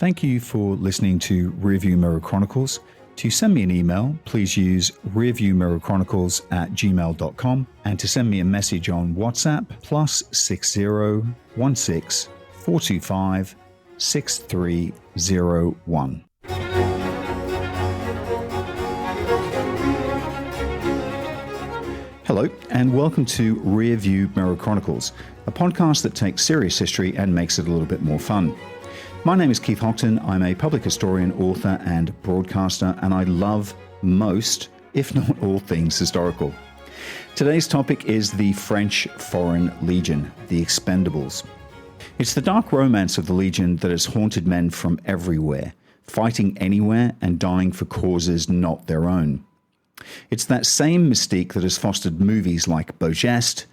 Thank you for listening to Rearview Mirror Chronicles. To send me an email, please use rearviewmirrorchronicles@gmail.com, and to send me a message on WhatsApp, +60 16 425 6301. Hello, and welcome to Rearview Mirror Chronicles, a podcast that takes serious history and makes it a little bit more fun. My name is Keith Hockton. I'm a public historian, author, and broadcaster, and I love most, if not all, things historical. Today's topic is the French Foreign Legion, the Expendables. It's the dark romance of the Legion that has haunted men from everywhere, fighting anywhere and dying for causes not their own. It's that same mystique that has fostered movies like Beau Geste,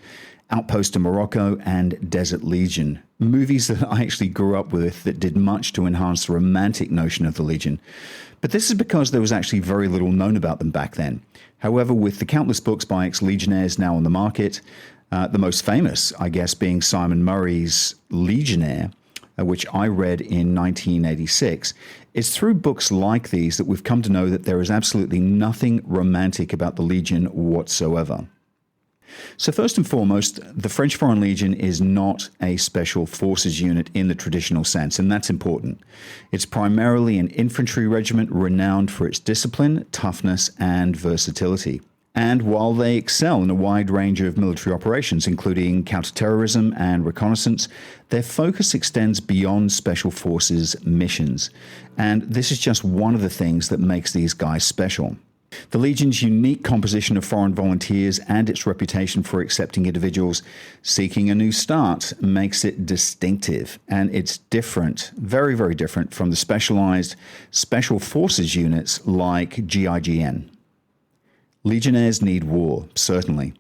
Outpost in Morocco, and Desert Legion, movies that I actually grew up with that did much to enhance the romantic notion of the Legion. But this is because there was actually very little known about them back then. However, with the countless books by ex-legionnaires now on the market, the most famous, I guess, being Simon Murray's Legionnaire, which I read in 1986, it's through books like these that we've come to know that there is absolutely nothing romantic about the Legion whatsoever. So first and foremost, the French Foreign Legion is not a special forces unit in the traditional sense, and that's important. It's primarily an infantry regiment renowned for its discipline, toughness, and versatility. And while they excel in a wide range of military operations, including counterterrorism and reconnaissance, their focus extends beyond special forces missions. And this is just one of the things that makes these guys special. The Legion's unique composition of foreign volunteers and its reputation for accepting individuals seeking a new start makes it distinctive, and it's different, very, very different from the specialized special forces units like GIGN. Legionnaires need war, certainly.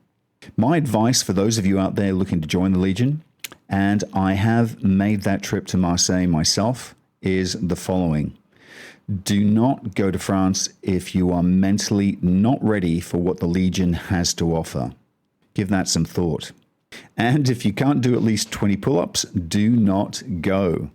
My advice for those of you out there looking to join the Legion, and I have made that trip to Marseille myself, is the following. Do not go to France if you are mentally not ready for what the Legion has to offer. Give that some thought. And if you can't do at least 20 pull-ups, do not go.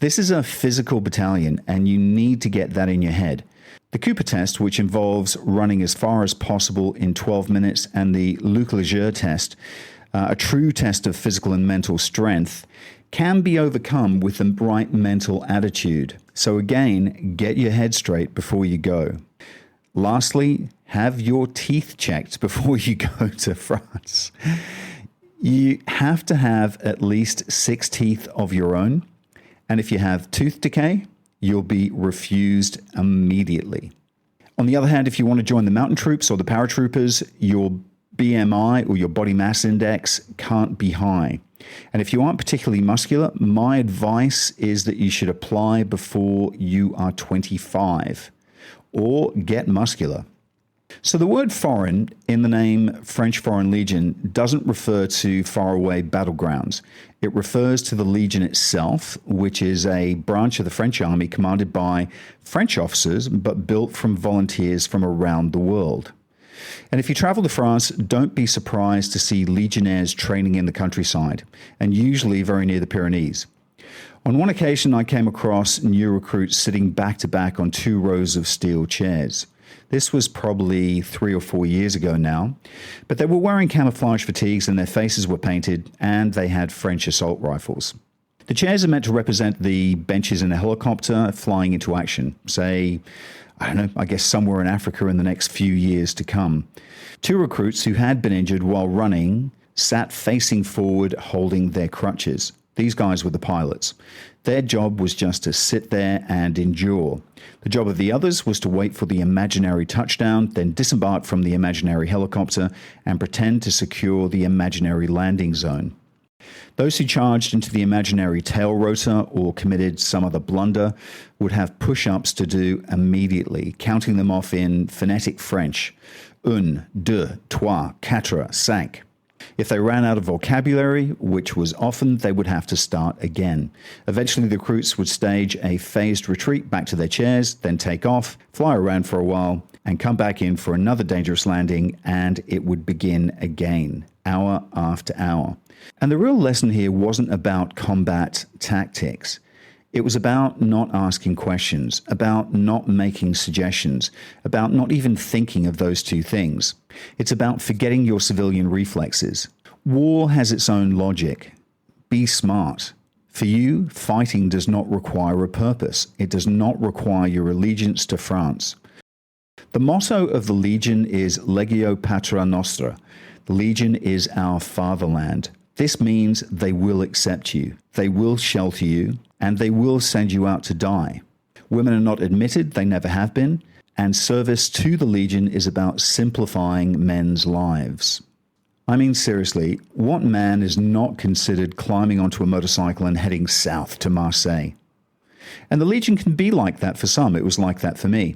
This is a physical battalion, and you need to get that in your head. The Cooper test, which involves running as far as possible in 12 minutes, and the Luc Leger test, a true test of physical and mental strength, can be overcome with the right mental attitude. So again, get your head straight before you go. Lastly, have your teeth checked before you go to France. You have to have at least 6 teeth of your own, and if you have tooth decay, you'll be refused immediately. On the other hand, if you want to join the mountain troops or the paratroopers, your BMI or your body mass index can't be high. And if you aren't particularly muscular, my advice is that you should apply before you are 25 or get muscular. So the word foreign in the name French Foreign Legion doesn't refer to faraway battlegrounds. It refers to the Legion itself, which is a branch of the French army commanded by French officers, but built from volunteers from around the world. And if you travel to France, don't be surprised to see legionnaires training in the countryside, and usually very near the Pyrenees. On one occasion, I came across new recruits sitting back to back on 2 rows of steel chairs. This was probably 3 or 4 years ago now, but they were wearing camouflage fatigues and their faces were painted, and they had French assault rifles. The chairs are meant to represent the benches in a helicopter flying into action, say, I guess somewhere in Africa in the next few years to come. 2 recruits who had been injured while running sat facing forward holding their crutches. These guys were the pilots. Their job was just to sit there and endure. The job of the others was to wait for the imaginary touchdown, then disembark from the imaginary helicopter and pretend to secure the imaginary landing zone. Those who charged into the imaginary tail rotor or committed some other blunder would have push-ups to do immediately, counting them off in phonetic French. 1, 2, 3, 4, 5. If they ran out of vocabulary, which was often, they would have to start again. Eventually, the recruits would stage a phased retreat back to their chairs, then take off, fly around for a while, and come back in for another dangerous landing, and it would begin again, hour after hour. And the real lesson here wasn't about combat tactics. It was about not asking questions, about not making suggestions, about not even thinking of those two things. It's about forgetting your civilian reflexes. War has its own logic. Be smart. For you, fighting does not require a purpose. It does not require your allegiance to France. The motto of the Legion is Legio Patra Nostra. The Legion is our fatherland. This means they will accept you, they will shelter you, and they will send you out to die. Women are not admitted, they never have been, and service to the Legion is about simplifying men's lives. I mean, seriously, what man is not considered climbing onto a motorcycle and heading south to Marseille? And the Legion can be like that for some. It was like that for me.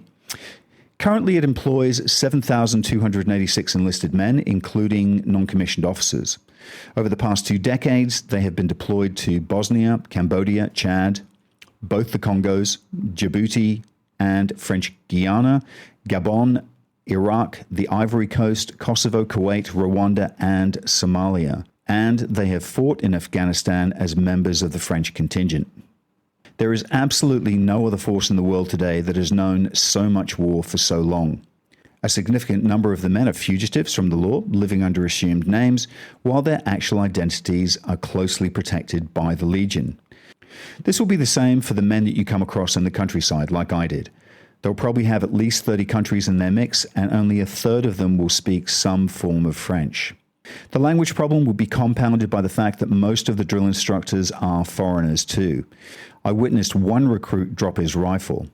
Currently, it employs 7,286 enlisted men, including non-commissioned officers. Over the past 2 decades, they have been deployed to Bosnia, Cambodia, Chad, both the Congos, Djibouti and French Guiana, Gabon, Iraq, the Ivory Coast, Kosovo, Kuwait, Rwanda, and Somalia. And they have fought in Afghanistan as members of the French contingent. There is absolutely no other force in the world today that has known so much war for so long. A significant number of the men are fugitives from the law, living under assumed names, while their actual identities are closely protected by the Legion. This will be the same for the men that you come across in the countryside, like I did. They'll probably have at least 30 countries in their mix, and only a third of them will speak some form of French. The language problem will be compounded by the fact that most of the drill instructors are foreigners too. I witnessed one recruit drop his rifle.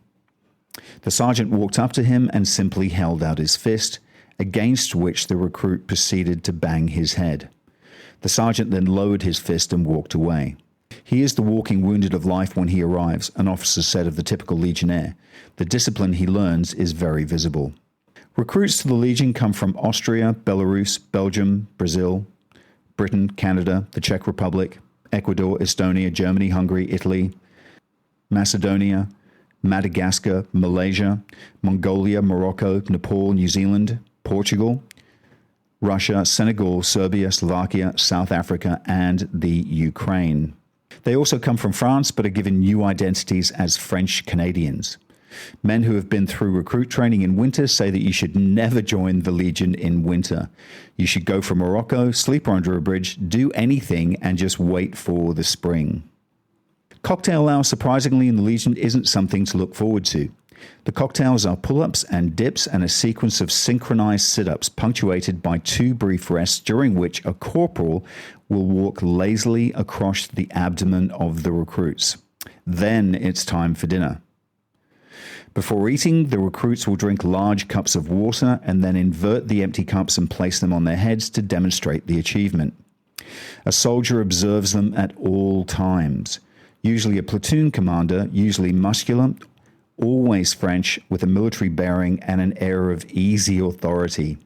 The sergeant walked up to him and simply held out his fist, against which the recruit proceeded to bang his head. The sergeant then lowered his fist and walked away. He is the walking wounded of life when he arrives, an officer said of the typical legionnaire. The discipline he learns is very visible. Recruits to the Legion come from Austria, Belarus, Belgium, Brazil, Britain, Canada, the Czech Republic, Ecuador, Estonia, Germany, Hungary, Italy, Macedonia, Madagascar, Malaysia, Mongolia, Morocco, Nepal, New Zealand, Portugal, Russia, Senegal, Serbia, Slovakia, South Africa, and the Ukraine. They also come from France, but are given new identities as French Canadians. Men who have been through recruit training in winter say that you should never join the Legion in winter. You should go from Morocco, sleep under a bridge, do anything, and just wait for the spring. Cocktail hour, surprisingly, in the Legion isn't something to look forward to. The cocktails are pull-ups and dips and a sequence of synchronized sit-ups punctuated by 2 brief rests during which a corporal will walk lazily across the abdomen of the recruits. Then it's time for dinner. Before eating, the recruits will drink large cups of water and then invert the empty cups and place them on their heads to demonstrate the achievement. A soldier observes them at all times. Usually a platoon commander, usually muscular, always French, with a military bearing and an air of easy authority.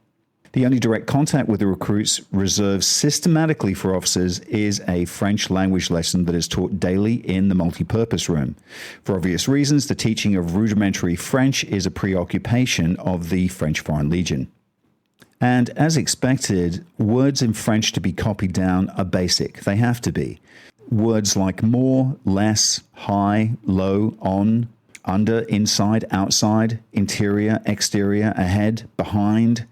The only direct contact with the recruits reserved systematically for officers is a French language lesson that is taught daily in the multipurpose room. For obvious reasons, the teaching of rudimentary French is a preoccupation of the French Foreign Legion. And as expected, words in French to be copied down are basic. They have to be. Words like more, less, high, low, on, under, inside, outside, interior, exterior, ahead, behind,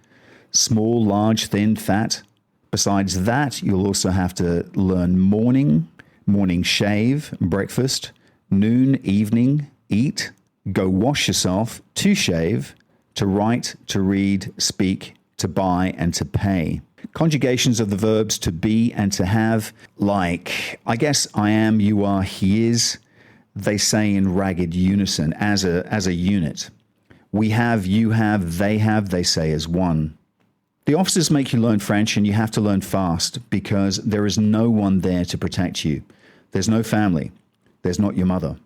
small, large, thin, fat. Besides that, you'll also have to learn morning, morning shave, breakfast, noon, evening, eat, go wash yourself, to shave, to write, to read, speak, to buy, and to pay. Conjugations of the verbs to be and to have, like, I guess, I am, you are, he is, they say in ragged unison, as a unit. We have, you have, they say as one. The officers make you learn French, and you have to learn fast because there is no one there to protect you. There's no family. There's not your mother.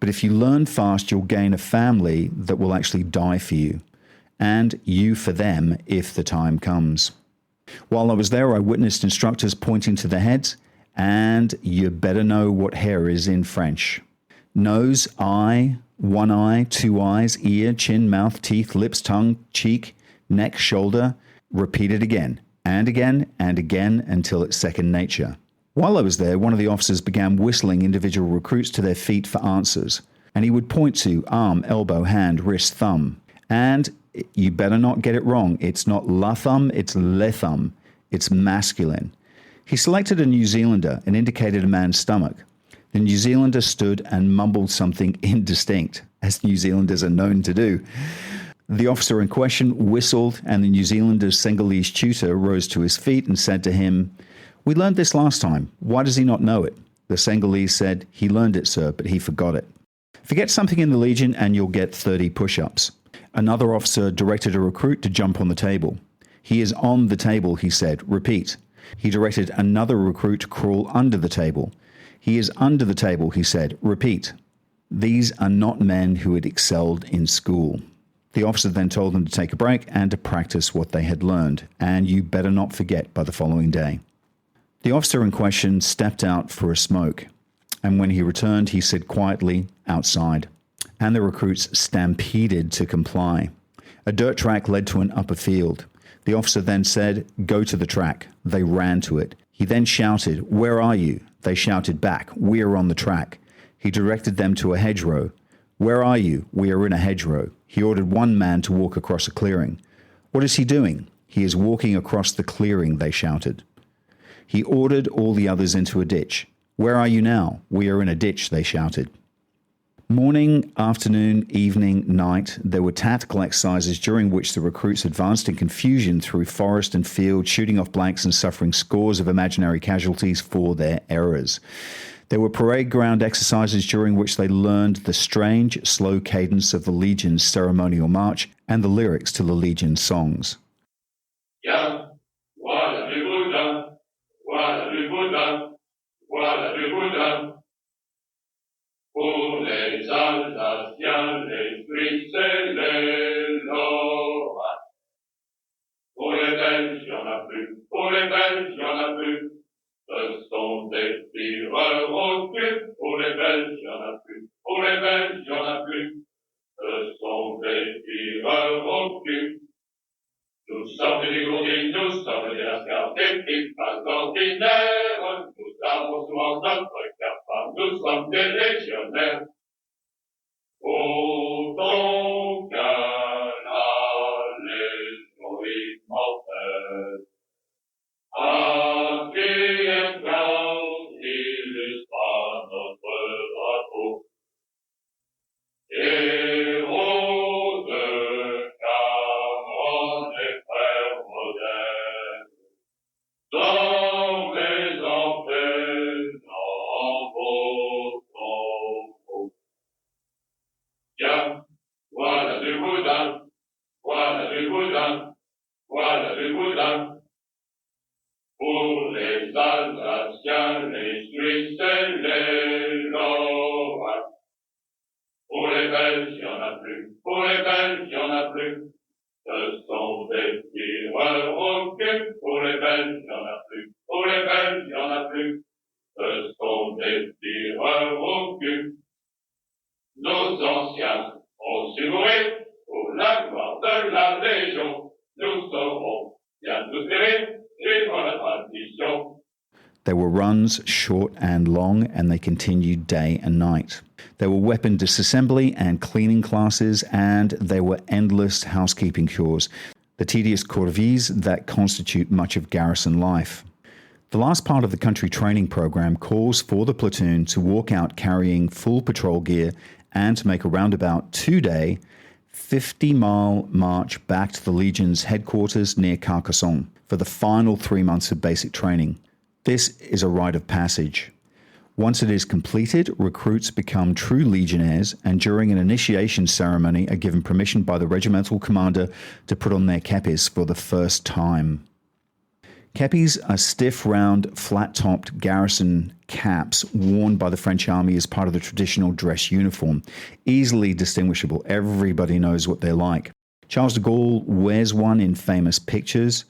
But if you learn fast, you'll gain a family that will actually die for you, and you for them if the time comes. While I was there, I witnessed instructors pointing to the heads, and you better know what hair is in French. Nose, eye, one eye, 2 eyes, ear, chin, mouth, teeth, lips, tongue, cheek, neck, shoulder. Repeat it again and again and again until it's second nature. While I was there, one of the officers began whistling individual recruits to their feet for answers, and he would point to arm, elbow, hand, wrist, thumb. And you better not get it wrong. It's not la thumb, it's le thumb. It's masculine. He selected a New Zealander and indicated a man's stomach. The New Zealander stood and mumbled something indistinct, as New Zealanders are known to do. The officer in question whistled, and the New Zealander's Senghalese tutor rose to his feet and said to him, "We learned this last time. Why does he not know it?" The Senghalese said, "He learned it, sir, but he forgot it." Forget something in the Legion and you'll get 30 push-ups. Another officer directed a recruit to jump on the table. "He is on the table," he said. "Repeat." He directed another recruit to crawl under the table. "He is under the table," he said. "Repeat." These are not men who had excelled in school. The officer then told them to take a break and to practice what they had learned, and you better not forget by the following day. The officer in question stepped out for a smoke, and when he returned, he said quietly, "Outside." And the recruits stampeded to comply. A dirt track led to an upper field. The officer then said, "Go to the track." They ran to it. He then shouted, "Where are you?" They shouted back, "We are on the track." He directed them to a hedgerow. "Where are you?" "We are in a hedgerow." He ordered one man to walk across a clearing. "What is he doing?" "He is walking across the clearing," they shouted. He ordered all the others into a ditch. "Where are you now?" "We are in a ditch," they shouted. Morning, afternoon, evening, night, there were tactical exercises during which the recruits advanced in confusion through forest and field, shooting off blanks and suffering scores of imaginary casualties for their errors. There were parade ground exercises during which they learned the strange, slow cadence of the Legion's ceremonial march and the lyrics to the Legion's songs. Yeah, voilà le Bouddha, voilà le Bouddha, voilà le Bouddha. Pour les Alsaciens, les Suisses et les Lorrains. Pour les Belges, il n'y en a plus. Pour les Belges, il n'y en a plus. Ce sont des tireurs au cul. Pour les Belges, il n'y en a plus. Pour les Belges, il n'y en a plus. Ce sont des tireurs au cul. Nous sommes des gourdins, nous sommes des lascars, des petits pas ordinaires. Nous avons souvent notre capa, nous sommes des légionnaires. Autant qu'à l'allégorie mortelle. À qui un grand illustre notre drapeau. Héros de Cameroun et frères modernes, dans les entraînements en vos tombeaux. Tiens, voilà du boudin, voilà du boudin, voilà du boudin. Pour les Alsaciens, les Suisses et les Lorrains. Pour les Belges, il n'y en a plus. Pour les Belges, il n'y en a plus. Ce sont des tireurs au cul. Pour les Belges, il n'y en a plus. Pour les Belges, il n'y en a plus. Ce sont des tireurs au cul. Nos anciens ont su mourir pour la gloire de la Légion. Nous saurons bien nous tirer et pour la tradition. There were runs, short and long, and they continued day and night. There were weapon disassembly and cleaning classes, and there were endless housekeeping chores, the tedious corvées that constitute much of garrison life. The last part of the country training program calls for the platoon to walk out carrying full patrol gear and to make a roundabout 2-day, 50-mile march back to the Legion's headquarters near Carcassonne for the final 3 months of basic training. This is a rite of passage. Once it is completed, recruits become true legionnaires, and during an initiation ceremony are given permission by the regimental commander to put on their kepis for the first time. Kepis are stiff, round, flat-topped garrison caps worn by the French army as part of the traditional dress uniform. Easily distinguishable. Everybody knows what they're like. Charles de Gaulle wears one in famous pictures,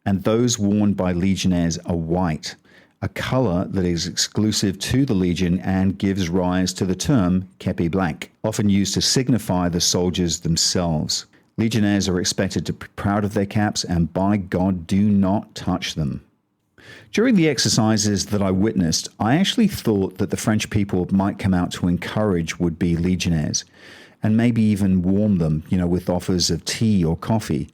and those worn by legionnaires are white, a colour that is exclusive to the Legion and gives rise to the term kepi blanc, often used to signify the soldiers themselves. Legionnaires are expected to be proud of their caps, and by God, do not touch them. During the exercises that I witnessed, I actually thought that the French people might come out to encourage would-be legionnaires and maybe even warm them, with offers of tea or coffee.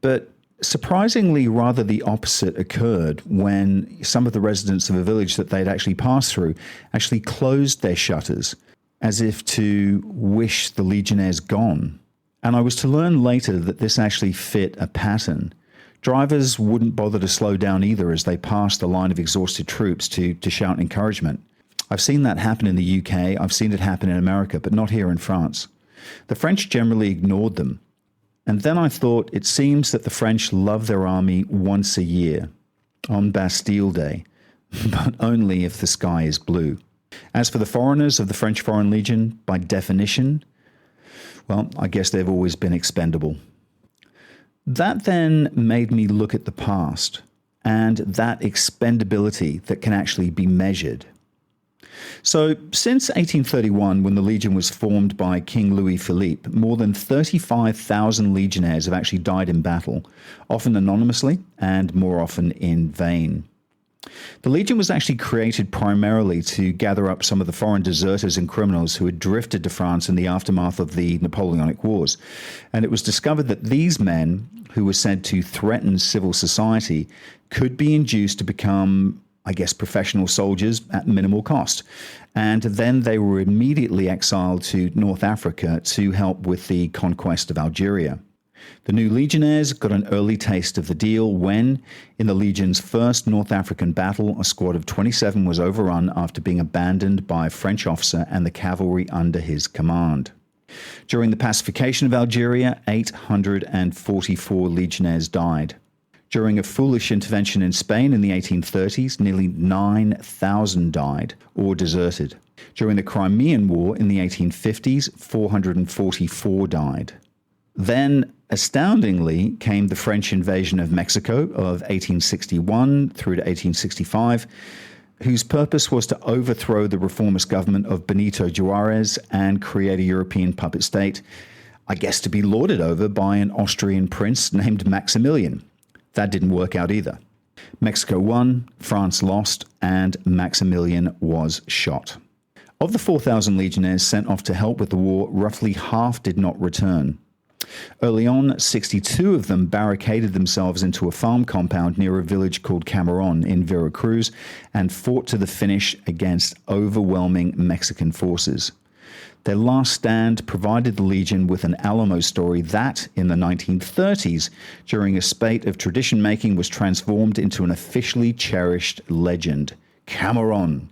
But surprisingly, rather the opposite occurred when some of the residents of a village that they'd actually passed through actually closed their shutters as if to wish the legionnaires gone. And I was to learn later that this actually fit a pattern. Drivers wouldn't bother to slow down either as they passed the line of exhausted troops to shout encouragement. I've seen that happen in the UK, I've seen it happen in America, but not here in France. The French generally ignored them. And then I thought, it seems that the French love their army once a year, on Bastille Day, but only if the sky is blue. As for the foreigners of the French Foreign Legion, by definition, well, I guess they've always been expendable. That then made me look at the past and that expendability that can actually be measured. So, since 1831, when the Legion was formed by King Louis Philippe, more than 35,000 legionnaires have actually died in battle, often anonymously and more often in vain. The Legion was actually created primarily to gather up some of the foreign deserters and criminals who had drifted to France in the aftermath of the Napoleonic Wars. And it was discovered that these men, who were said to threaten civil society, could be induced to become, professional soldiers at minimal cost. And then they were immediately exiled to North Africa to help with the conquest of Algeria. The new legionnaires got an early taste of the deal when, in the Legion's first North African battle, a squad of 27 was overrun after being abandoned by a French officer and the cavalry under his command. During the pacification of Algeria, 844 legionnaires died. During a foolish intervention in Spain in the 1830s, nearly 9,000 died or deserted. During the Crimean War in the 1850s, 444 died. Then, astoundingly, came the French invasion of Mexico of 1861 through to 1865, whose purpose was to overthrow the reformist government of Benito Juarez and create a European puppet state, to be lorded over by an Austrian prince named Maximilian. That didn't work out either. Mexico won, France lost, and Maximilian was shot. Of the 4,000 legionnaires sent off to help with the war, roughly half did not return. Early on, 62 of them barricaded themselves into a farm compound near a village called Cameron in Veracruz and fought to the finish against overwhelming Mexican forces. Their last stand provided the Legion with an Alamo story that, in the 1930s, during a spate of tradition-making, was transformed into an officially cherished legend, Cameron,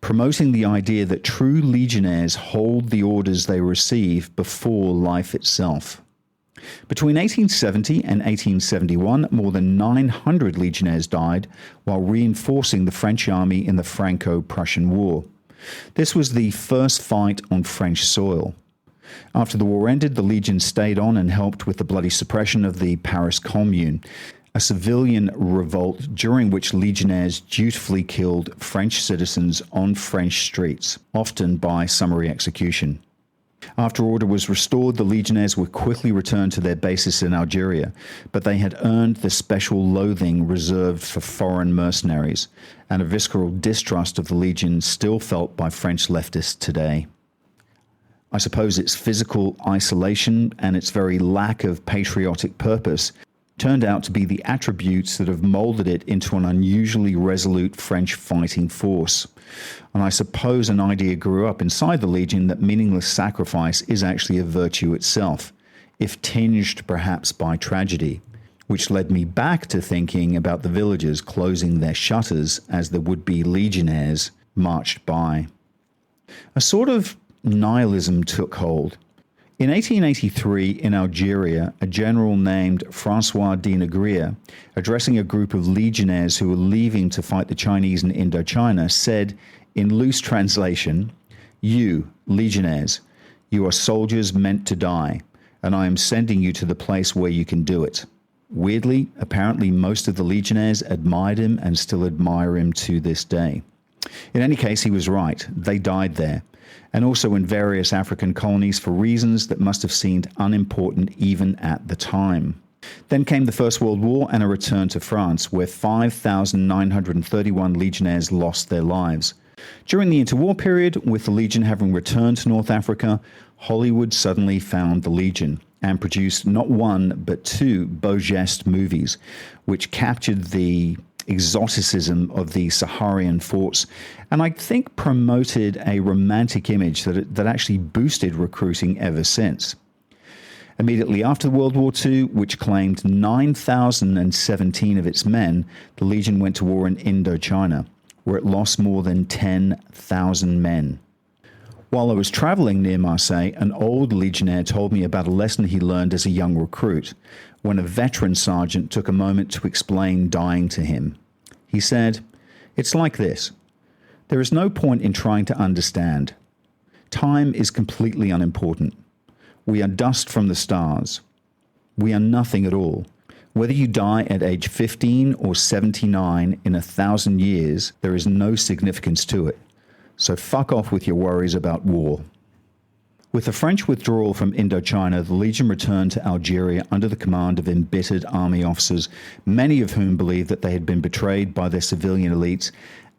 promoting the idea that true legionnaires hold the orders they receive before life itself. Between 1870 and 1871, more than 900 legionnaires died while reinforcing the French army in the Franco-Prussian War. This was the first fight on French soil. After the war ended, the Legion stayed on and helped with the bloody suppression of the Paris Commune, a civilian revolt during which legionnaires dutifully killed French citizens on French streets, often by summary execution. After order was restored, the legionnaires were quickly returned to their bases in Algeria, but they had earned the special loathing reserved for foreign mercenaries, and a visceral distrust of the Legion still felt by French leftists today. I suppose its physical isolation and its very lack of patriotic purpose turned out to be the attributes that have molded it into an unusually resolute French fighting force. And I suppose an idea grew up inside the Legion that meaningless sacrifice is actually a virtue itself, if tinged perhaps by tragedy, which led me back to thinking about the villagers closing their shutters as the would-be legionnaires marched by. A sort of nihilism took hold. In 1883, in Algeria, a general named François de Négrier, addressing a group of legionnaires who were leaving to fight the Chinese in Indochina, said, in loose translation, "You, legionnaires, you are soldiers meant to die, and I am sending you to the place where you can do it." Weirdly, apparently most of the legionnaires admired him and still admire him to this day. In any case, he was right. They died there, and also in various African colonies for reasons that must have seemed unimportant even at the time. Then came the First World War and a return to France, where 5,931 legionnaires lost their lives. During the interwar period, with the Legion having returned to North Africa, Hollywood suddenly found the Legion and produced not one but two beau geste movies, which captured the exoticism of the Saharan forts, and I think promoted a romantic image that actually boosted recruiting ever since. Immediately after World War II, which claimed 9,017 of its men, the Legion went to war in Indochina, where it lost more than 10,000 men. While I was traveling near Marseille, an old legionnaire told me about a lesson he learned as a young recruit, when a veteran sergeant took a moment to explain dying to him. He said, "It's like this. There is no point in trying to understand. Time is completely unimportant. We are dust from the stars. We are nothing at all. Whether you die at age 15 or 79 in 1,000 years, there is no significance to it. So fuck off with your worries about war." With the French withdrawal from Indochina, the Legion returned to Algeria under the command of embittered army officers, many of whom believed that they had been betrayed by their civilian elites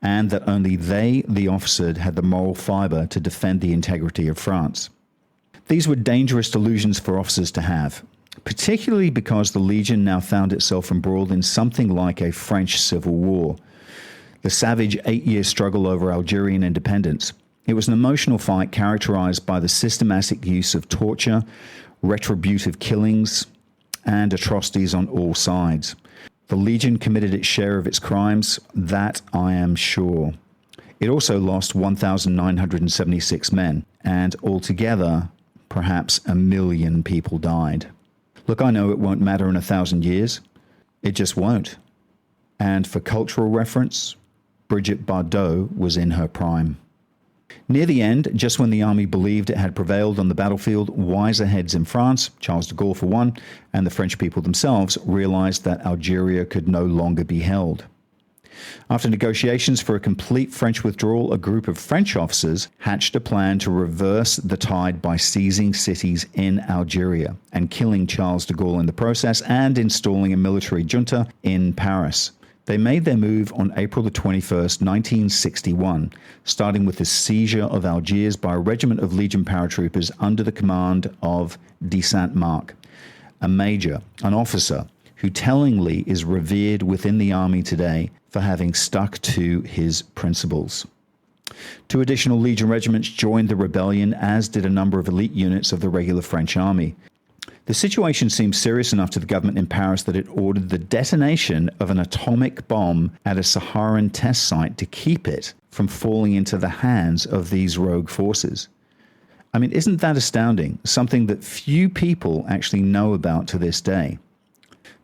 and that only they, the officered, had the moral fibre to defend the integrity of France. These were dangerous delusions for officers to have, particularly because the Legion now found itself embroiled in something like a French civil war. The savage 8-year struggle over Algerian independence. It was an emotional fight characterized by the systematic use of torture, retributive killings, and atrocities on all sides. The Legion committed its share of its crimes, that I am sure. It also lost 1,976 men, and altogether, perhaps 1 million people died. Look, I know it won't matter in 1,000 years. It just won't. And for cultural reference, Brigitte Bardot was in her prime. Near the end, just when the army believed it had prevailed on the battlefield, wiser heads in France, Charles de Gaulle for one, and the French people themselves realized that Algeria could no longer be held. After negotiations for a complete French withdrawal, a group of French officers hatched a plan to reverse the tide by seizing cities in Algeria and killing Charles de Gaulle in the process and installing a military junta in Paris. They made their move on April the 21st, 1961, starting with the seizure of Algiers by a regiment of Legion paratroopers under the command of de Saint-Marc, a major, an officer, who tellingly is revered within the army today for having stuck to his principles. 2 additional Legion regiments joined the rebellion, as did a number of elite units of the regular French army. The situation seemed serious enough to the government in Paris that it ordered the detonation of an atomic bomb at a Saharan test site to keep it from falling into the hands of these rogue forces. I mean, isn't that astounding? Something that few people actually know about to this day.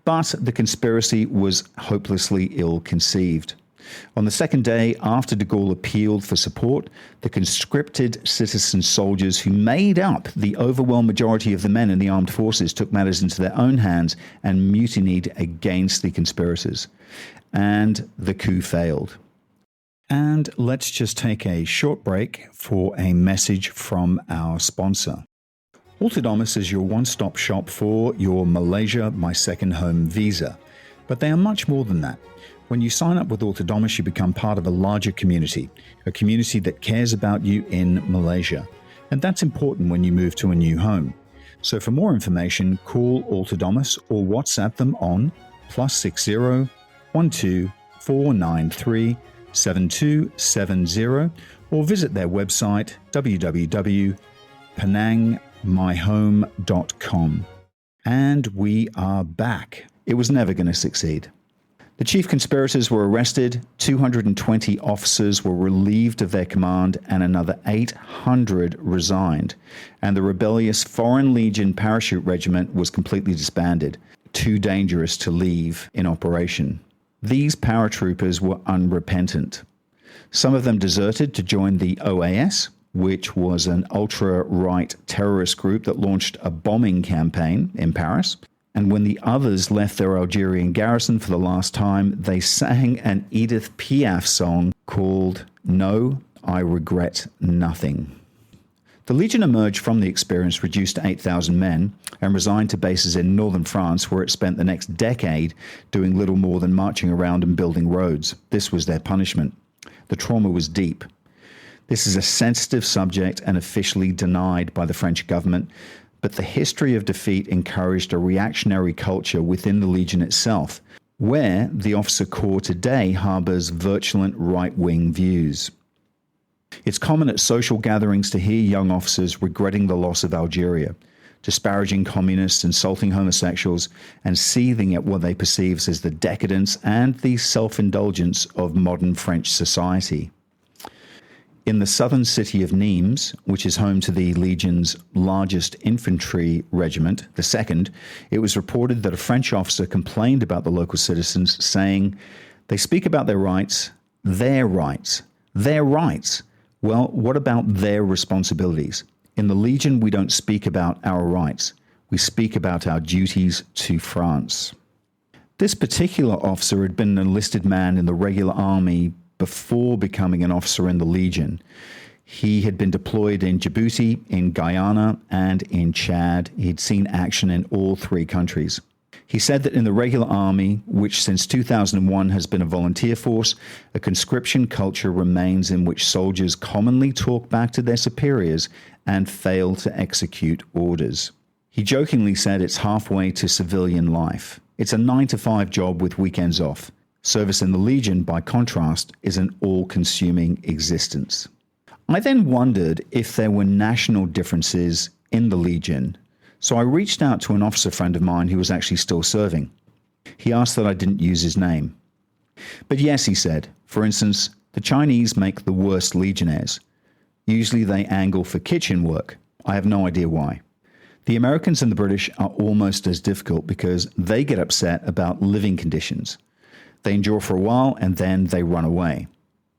But the conspiracy was hopelessly ill-conceived. On the second day, after de Gaulle appealed for support, the conscripted citizen soldiers who made up the overwhelming majority of the men in the armed forces took matters into their own hands and mutinied against the conspirators. And the coup failed. And let's just take a short break for a message from our sponsor. Autonomous is your one-stop shop for your Malaysia My Second Home visa. But they are much more than that. When you sign up with Autonomous, you become part of a larger community, a community that cares about you in Malaysia. And that's important when you move to a new home. So for more information, call Autonomous or WhatsApp them on +60 12 493 7270 or visit their website www.penangmyhome.com. And we are back. It was never going to succeed. The chief conspirators were arrested, 220 officers were relieved of their command, and another 800 resigned. And the rebellious Foreign Legion Parachute Regiment was completely disbanded, too dangerous to leave in operation. These paratroopers were unrepentant. Some of them deserted to join the OAS, which was an ultra-right terrorist group that launched a bombing campaign in Paris. And when the others left their Algerian garrison for the last time, they sang an Edith Piaf song called No, I Regret Nothing. The Legion emerged from the experience reduced to 8,000 men and resigned to bases in northern France, where it spent the next decade doing little more than marching around and building roads. This was their punishment. The trauma was deep. This is a sensitive subject and officially denied by the French government, but the history of defeat encouraged a reactionary culture within the Legion itself, where the officer corps today harbors virulent right-wing views. It's common at social gatherings to hear young officers regretting the loss of Algeria, disparaging communists, insulting homosexuals, and seething at what they perceive as the decadence and the self-indulgence of modern French society. In the southern city of Nimes, which is home to the Legion's largest infantry regiment, the 2nd, it was reported that a French officer complained about the local citizens, saying, "They speak about their rights, their rights, their rights. Well, what about their responsibilities? In the Legion, we don't speak about our rights. We speak about our duties to France." This particular officer had been an enlisted man in the regular army before becoming an officer in the Legion. He had been deployed in Djibouti, in Guyana, and in Chad. He'd seen action in all 3 countries. He said that in the regular army, which since 2001 has been a volunteer force, a conscription culture remains in which soldiers commonly talk back to their superiors and fail to execute orders. He jokingly said it's halfway to civilian life. It's a 9-to-5 job with weekends off. Service in the Legion, by contrast, is an all-consuming existence. I then wondered if there were national differences in the Legion, so I reached out to an officer friend of mine who was actually still serving. He asked that I didn't use his name. But yes, he said, for instance, the Chinese make the worst Legionnaires. Usually they angle for kitchen work. I have no idea why. The Americans and the British are almost as difficult because they get upset about living conditions. They endure for a while and then they run away.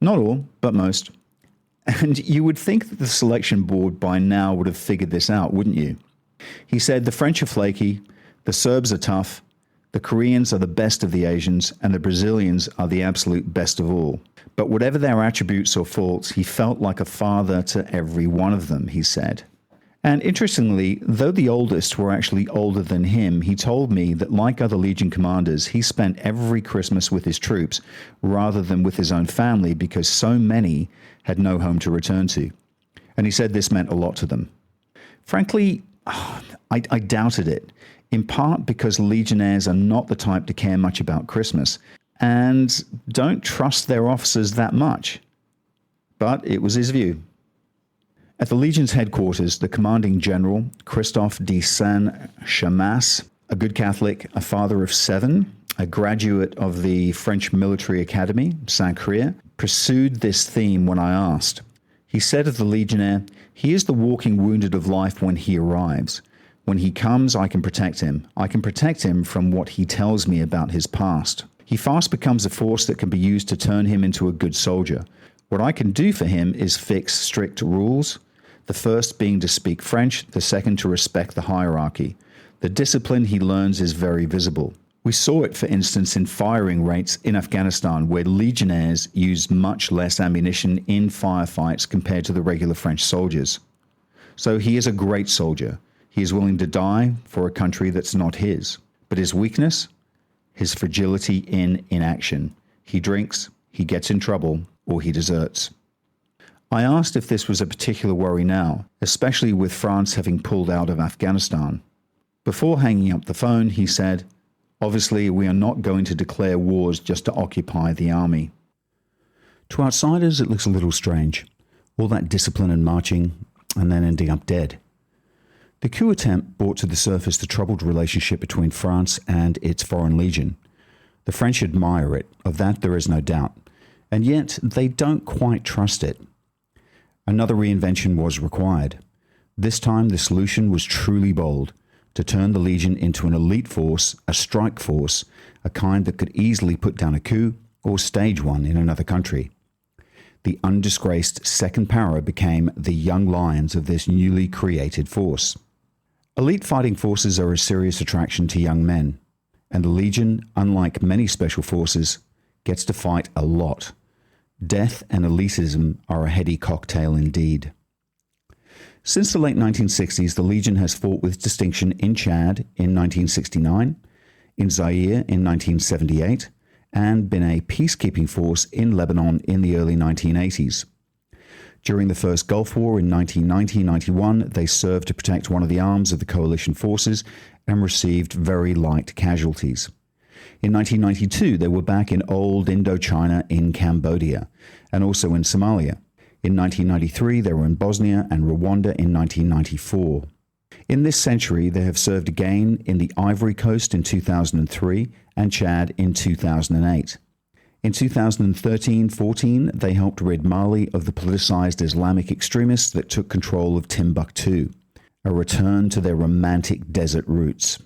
Not all, but most. And you would think that the selection board by now would have figured this out, wouldn't you? He said the French are flaky, the Serbs are tough, the Koreans are the best of the Asians, and the Brazilians are the absolute best of all. But whatever their attributes or faults, he felt like a father to every one of them, he said. And interestingly, though the oldest were actually older than him, he told me that like other Legion commanders, he spent every Christmas with his troops rather than with his own family because so many had no home to return to. And he said this meant a lot to them. Frankly, I doubted it, in part because Legionnaires are not the type to care much about Christmas and don't trust their officers that much. But it was his view. At the Legion's headquarters, the commanding general, Christophe de Saint-Chamas, a good Catholic, a father of 7, a graduate of the French military academy, Saint-Cyr, pursued this theme when I asked. He said of the Legionnaire, "He is the walking wounded of life when he arrives. When he comes, I can protect him. I can protect him from what he tells me about his past. He fast becomes a force that can be used to turn him into a good soldier. What I can do for him is fix strict rules, the first being to speak French, the second to respect the hierarchy. The discipline he learns is very visible. We saw it, for instance, in firing rates in Afghanistan, where Legionnaires used much less ammunition in firefights compared to the regular French soldiers. So he is a great soldier. He is willing to die for a country that's not his. But his weakness? His fragility in inaction. He drinks, he gets in trouble, or he deserts." I asked if this was a particular worry now, especially with France having pulled out of Afghanistan. Before hanging up the phone, he said, "Obviously, we are not going to declare wars just to occupy the army." To outsiders, it looks a little strange. All that discipline and marching, and then ending up dead. The coup attempt brought to the surface the troubled relationship between France and its Foreign Legion. The French admire it, of that there is no doubt, and yet they don't quite trust it. Another reinvention was required. This time the solution was truly bold, to turn the Legion into an elite force, a strike force, a kind that could easily put down a coup or stage one in another country. The undisgraced Second Para became the young lions of this newly created force. Elite fighting forces are a serious attraction to young men, and the Legion, unlike many special forces, gets to fight a lot. Death and elitism are a heady cocktail indeed. Since the late 1960s, the Legion has fought with distinction in Chad in 1969, in Zaire in 1978, and been a peacekeeping force in Lebanon in the early 1980s. During the first Gulf War in 1990-91, they served to protect one of the arms of the coalition forces and received very light casualties. In 1992, they were back in old Indochina in Cambodia, and also in Somalia. In 1993, they were in Bosnia and Rwanda in 1994. In this century, they have served again in the Ivory Coast in 2003 and Chad in 2008. In 2013-14, they helped rid Mali of the politicized Islamic extremists that took control of Timbuktu, a return to their romantic desert roots.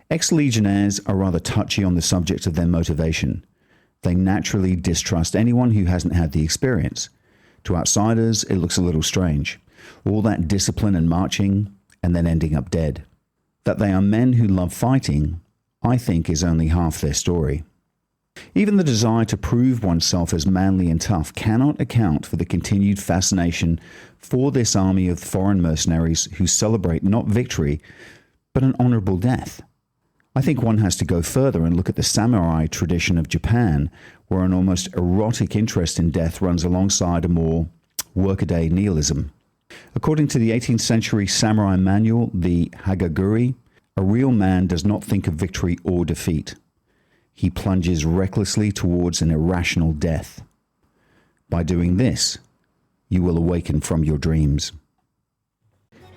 Ex-legionnaires are rather touchy on the subject of their motivation. They naturally distrust anyone who hasn't had the experience. To outsiders, it looks a little strange. All that discipline and marching, and then ending up dead. That they are men who love fighting, I think, is only half their story. Even the desire to prove oneself as manly and tough cannot account for the continued fascination for this army of foreign mercenaries who celebrate not victory, but an honorable death. I think one has to go further and look at the samurai tradition of Japan, where an almost erotic interest in death runs alongside a more workaday nihilism. According to the 18th century samurai manual, the Hagaguri, a real man does not think of victory or defeat. He plunges recklessly towards an irrational death. By doing this, you will awaken from your dreams.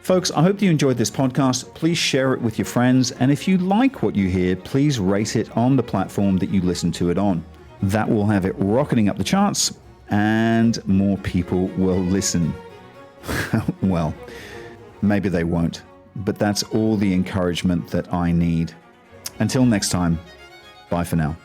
Folks, I hope you enjoyed this podcast. Please share it with your friends. And if you like what you hear, please rate it on the platform that you listen to it on. That will have it rocketing up the charts and more people will listen. Well, maybe they won't, but that's all the encouragement that I need. Until next time, bye for now.